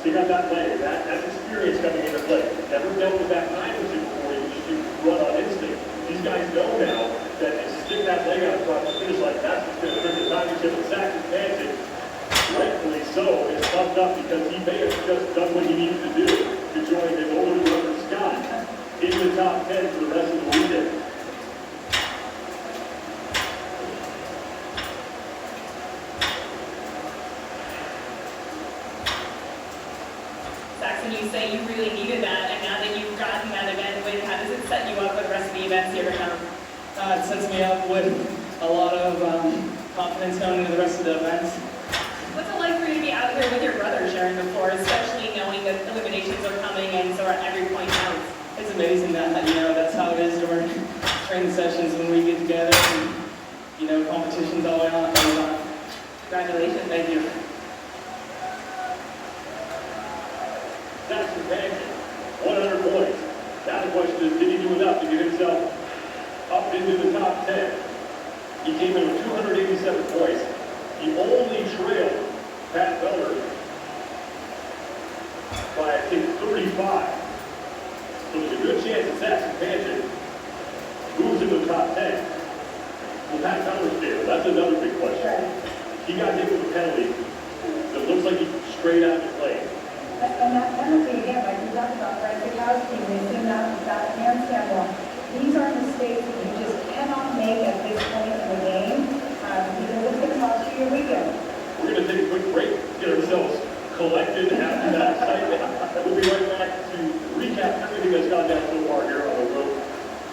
So you got that leg, that's experience coming into play. Never dealt with that kind of before, you just run on instinct. These guys know now that they stick that leg out across the finish like that's what's going to bring the championship. And Saxon Panton, rightfully so, is pumped up because he may have just done what he needed to do to join the older brother Scott in the top 10 for the rest of the weekend. Saxon, you say you really needed that, and now that you've gotten that event win, how does it set you up for the rest of the events here right now? It sets me up with a lot of confidence going into the rest of the events. What's it like for you to be out here with your brother sharing the floor, especially knowing that eliminations are coming and so are every point counts? It's amazing that, that's how it is during training sessions when we get together and, competition's all the way on. Congratulations. Thank you. Saxon Panton, 100 points. Now the question is, did he do enough to get himself up into the top 10? He came in with 287 points. He only trailed Pat Beller by, I think, 35. So there's a good chance that Saxon Panton moves into the top 10. Well, Pat Beller's there. That's another big question. He got hit with a penalty that looks like he straight out the plane. And that penalty, again, like we talked about, right, Bukowski, we assume that handstand wall. These are mistakes that you just cannot make at this point in the game, because it's going to cost you your weekend. We're going to take a quick break, get ourselves collected after that excitement. We'll be right back to recap everything that's gone down so far here on the Road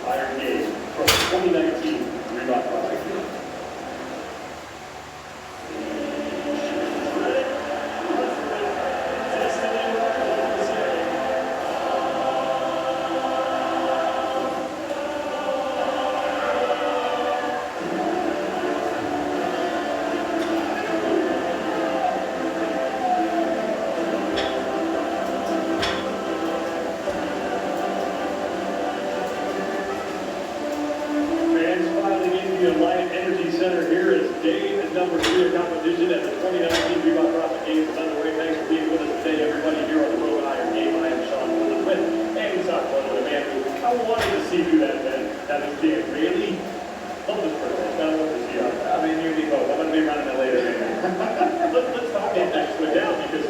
Iron Games from 2019 Reebok Project. Center here as Dave is number 3 in competition at the 2019 Reebok CrossFit Games is underway. Thanks for being with us today, everybody, here on the Road Iron Game. I am Sean Wilson with Andy Sockman with a man who I wanted to see do that event. That was Dan Bailey. Love this person. I love to see you. I mean, you need both. I'm going to be running it later. Let's talk about that slow down because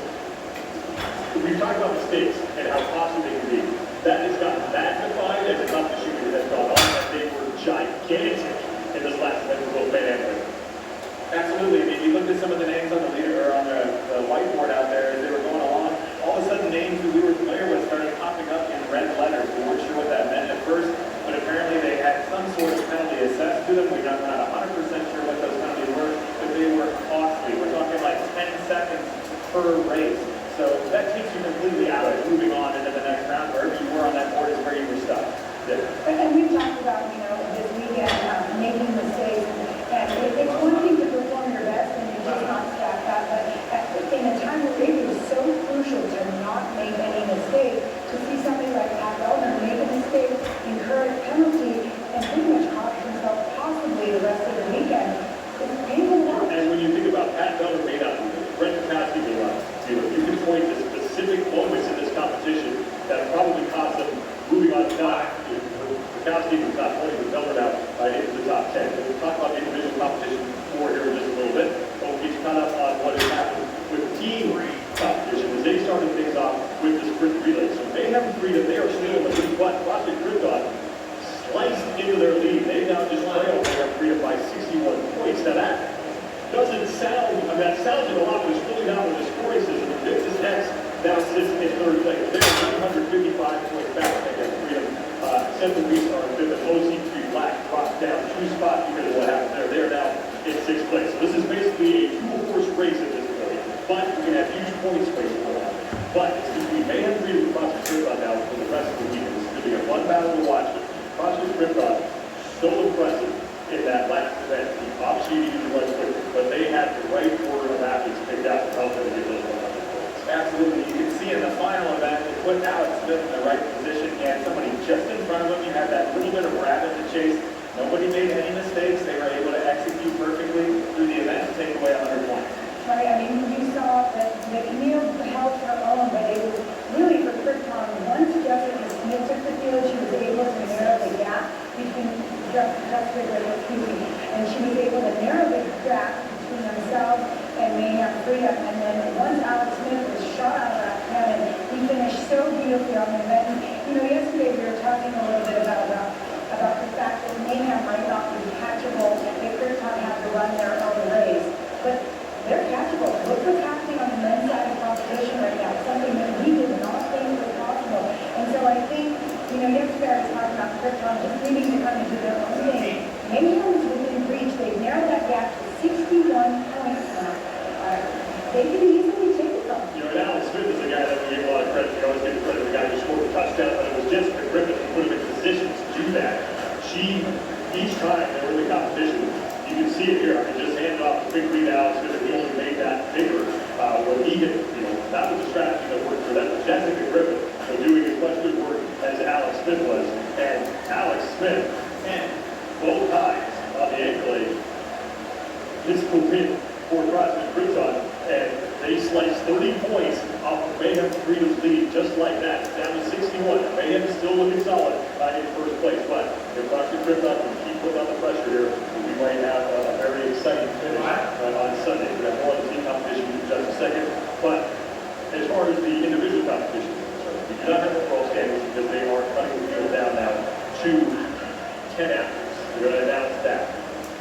we've talked about mistakes and how costly they can be. That has gotten magnified as a competition has gone on, and they were gigantic in this last event for both men and women. Absolutely. I mean, you looked at some of the names on the leader or on the whiteboard out there as they were going along. All of a sudden, names that we were familiar with started popping up in red letters. We weren't sure what that meant at first, but apparently they had some sort of penalty assessed to them. We're not 100% sure what those penalties were, but they were costly. We're talking like 10 seconds per race. So that takes you completely out of moving on into the next round. Wherever you were on that board is where you were stuck. And we've talked about, this weekend, making mistakes. And it's one thing to perform your best and you're just not stacked up, but in a time where it is so crucial to not make any mistakes, to see somebody like Pat Beller make a mistake, incur a penalty, and pretty much cost himself possibly the rest of the weekend, it's painful to watch. And when you think about Pat Beller may not, Froendt capacity may not, you can point to specific moments in this competition that probably cost them moving on to top. Bukowski was top 20, but Beller out into the top 10. We'll talk about the individual competition more here in just a little bit, but we'll get caught up on what has happened with team competition as they started things off with the sprint relay. So they haven't freedom, they are still in the lead, but CrossFit Krypton sliced into their lead. They now just trail their freedom by 61 points. Now that doesn't sound, that sounds like a lot, but it's really not with the scoring system. This is next, now sits in third place. They're 155 points back against freedom. Central Beast are in fifth, and OC3 Black dropped down 2 spots because of what happened there. They are now in 6th place. So this is basically a 2-horse race at this point. But we can have huge points race for that. But since we may have freedom to CrossFit Krypton now for the rest of the weekend, it's going to be a fun battle to watch. But CrossFit Krypton, so impressive in that last event. The offshoot even was quick, but they had the right order of athletes picked out to help them to get those 100 points. Absolutely. You can see in the final event, they put Alex Smith in the right position. He had somebody just in front of him. You had that little bit of rabbit to chase. Nobody made any mistakes. They were able to execute perfectly through the event to take away 100 points. Right, I mean, you saw that Camille held her own, but freedom. And then once Alex Smith was shot out of that cannon, he finished so beautifully on the event. And, you know, yesterday we were talking a little bit about the fact that Mayhem might not be catchable if they're trying to have to run their own race. But they're catchable. Look what's happening on the men's side of competition right now, something that we did not think was possible. And so I think, you know, yesterday I was talking about Krypton just needing to come into their own thing. Mayhem is within reach. They've narrowed that gap to 61 points now. They could easily take it from them. You know, and Alex Smith is a guy that we give a lot of credit. We always give credit to the guy who scored the touchdown, but it was Jessica Griffin who put him in position to do that. She, each time they were in the competition, you can see it here. I mean, just handed off the big lead to Alex Smith, and he only made that bigger. When he hit, you know, that was a strategy that worked for them. Jessica Griffin was doing as much good work as Alex Smith was. And Alex Smith, and both times on the ankle aid, physical win for CrossFit Krypton, and they sliced 30 points off of Mayhem Freedom's lead just like that, down to 61. Mayhem is still looking solid in first place, but if CrossFit Krypton can keep putting on the pressure here, we might have a very exciting finish on Sunday. We have more of the team competition in just a second, but as far as the individual competition, we do not have the world standings because they are cutting the field down now to 10 athletes. We're going to announce that.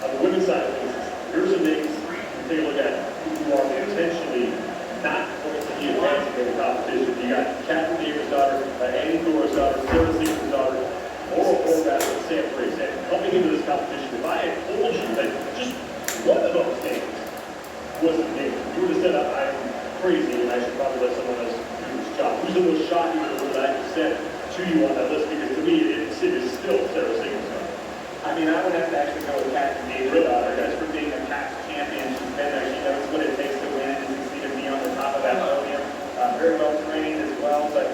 On the women's side of things, here's some names you take a look at who are potentially not going to be advancing in the competition. You got Catherine Davis' daughter, Annie Thor's daughter, Sarah Seaman's daughter, Laurel Horvath, and Sam Grace. And coming into this competition, if I had told you that just one of those names wasn't named, you would have said I'm crazy and I should probably let someone else do this job. Who's the most shocking of what I just said to you on that list? Because to me, it is still Sarah Seaman's daughter. I mean, I would have to actually go with Catherine Davis' daughter, just for being a past champion. She's been there. She knows what it takes to win and succeed and be on the top of that podium. Very well trained as well, but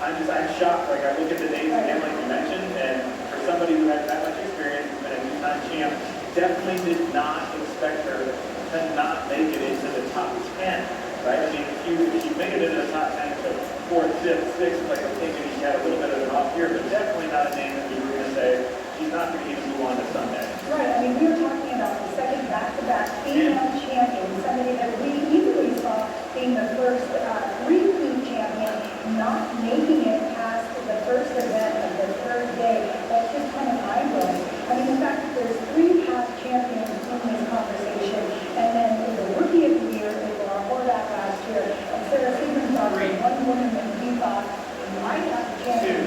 I'm shocked. Like, I look at the names again, like you mentioned, and for somebody who has that much experience, been a two-time champ, definitely did not expect her to not make it into the top 10, right? I mean, if you make it into the top 10, so 4th, 5th, 6th, like I'm thinking she had a little bit of an off year, but definitely not a name that we were going to say she's not going to even move on to Sunday. Right, I mean, we were talking about the second back-to-back female champion, somebody that we easily saw being the first repeat champion, not making it past the first event of the third day. That's just kind of mind-blowing. I mean, the fact that there's 3 past champions in this conversation, and then the rookie of the year is Laura Horvath last year, and Sarah Seaman's daughter, one woman that we thought might have the chance to